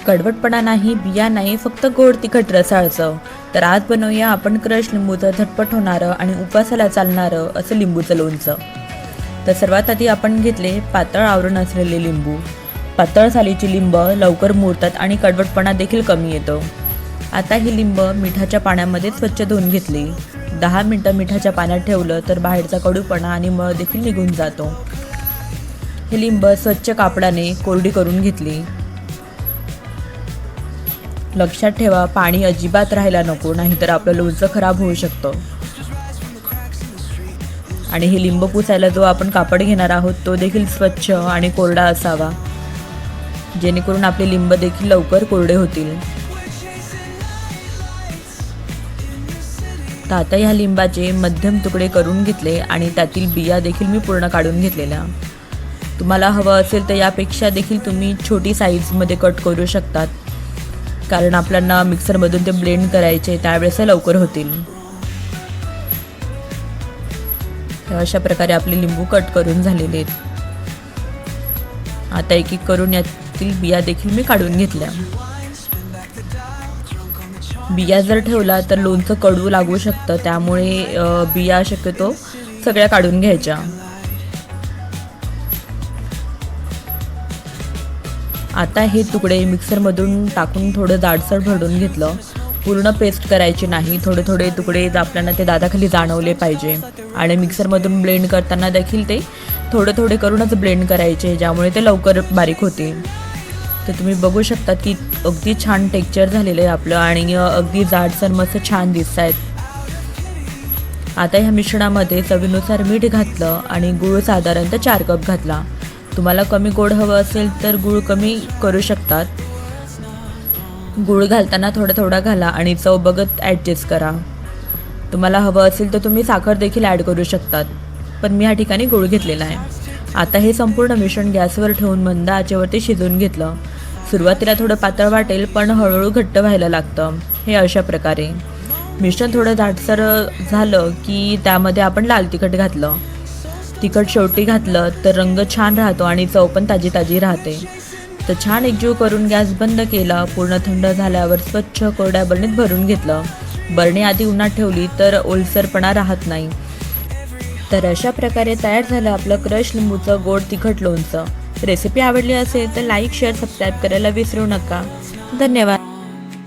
कडवटपणा नाही, बिया नाही, फक्त गोड तिखट रसाळ चव. तर आज बनवूया आपण क्रश लिंबूचं झटपट होणारं आणि उपवासाला चालणारं असं लिंबूचं लोणचं. तर सर्वात आधी आपण घेतले पातळ आवरण असलेले लिंबू. पातळ सालीची लिंब लवकर मुरतात आणि कडवटपणा देखील कमी येतो. आता ही लिंब मिठाच्या पाण्यामध्ये स्वच्छ धुवून घेतली. 10 मिनटं मिठाच्या पाण्यात ठेवलं तर बाहेरचा कडूपणा आणि मळ देखील निघून जातो. ही लिंब स्वच्छ कापडाने कोरडी करून घेतली. लक्षात ठेवा, पाणी अजिबात राहायला नको, नाहीतर आपलं लोणचं खराब होऊ शकतं. आणि ही लिंब पुसायला जो आपण कापड घेणार आहोत तो देखील स्वच्छ आणि कोरडा असावा, जेणेकरून आपले लिंब देखील लवकर कोरडे होतील. तर आता ह्या लिंबाचे मध्यम तुकडे करून घेतले आणि त्यातील बिया देखील मी पूर्ण काढून घेतलेल्या. तुम्हाला हवं असेल तर यापेक्षा देखील तुम्ही छोटी साईजमध्ये कट करू शकतात, कारण आपल्याला मिक्सरमधून ते ब्लेंड करायचे त्यावेळेस लवकर होतील. तर अशा प्रकारे आपले लिंबू कट करून झालेले आहेत. आता एक एक करून यातील बिया देखील मी काढून घेतल्या. बिया जर ठेवला तर लोणचं कडू लागू शकतं, त्यामुळे बिया शक्यतो सगळ्या काढून घ्यायच्या. आता हे तुकडे मिक्सरमधून टाकून थोडं जाडसर भरडून घेतलं. पूर्ण पेस्ट करायची नाही, थोडे थोडे तुकडे आपल्याला ते दाताखाली जाणवले पाहिजे. आणि मिक्सरमधून ब्लेंड करताना देखील ते थोडे थोडे करूनच ब्लेंड करायचे, ज्यामुळे ते लवकर बारीक होते. तर तुम्ही बघू शकता की अगदी छान टेक्स्चर झालेलं आहे आपलं आणि अगदी जाडसर मस्त छान दिसत आहेत. आता ह्या मिश्रणामध्ये चवीनुसार मीठ घातलं आणि गूळ साधारणतः 4 कप घातला. तुम्हाला कमी गोड हवं असेल तर गूळ कमी करू शकतात. गूळ घालताना थोडा थोडा घाला आणि चव बघत ॲडजस्ट करा. तुम्हाला हवं असेल तर तुम्ही साखर देखील ॲड करू शकतात, पण मी ह्या ठिकाणी गूळ घेतलेला आहे. आता हे संपूर्ण मिश्रण गॅसवर ठेवून मंद आचेवरती शिजवून घेतलं. सुरुवातीला थोडं पातळ वाटेल, पण हळूहळू घट्ट व्हायला लागतं. हे अशा प्रकारे मिश्रण थोडं दाटसर झालं की त्यामध्ये आपण लाल तिखट घातलं. तिखट शेवटी घातलं तर रंग छान राहतो आणि चव पण ताजी ताजी राहते. तर छान एकजीव करून गॅस बंद केला. पूर्ण थंड झाल्यावर स्वच्छ कोरड्या बरणीत भरून घेतलं. बरणी आधी उन्हात ठेवली तर ओलसरपणा राहत नाही. तर अशा प्रकारे तयार झालं आपलं क्रश लिंबूचं गोड तिखट लोणचं. रेसिपी आवडली असेल तर लाईक, शेअर, सबस्क्राईब करायला विसरू नका. धन्यवाद.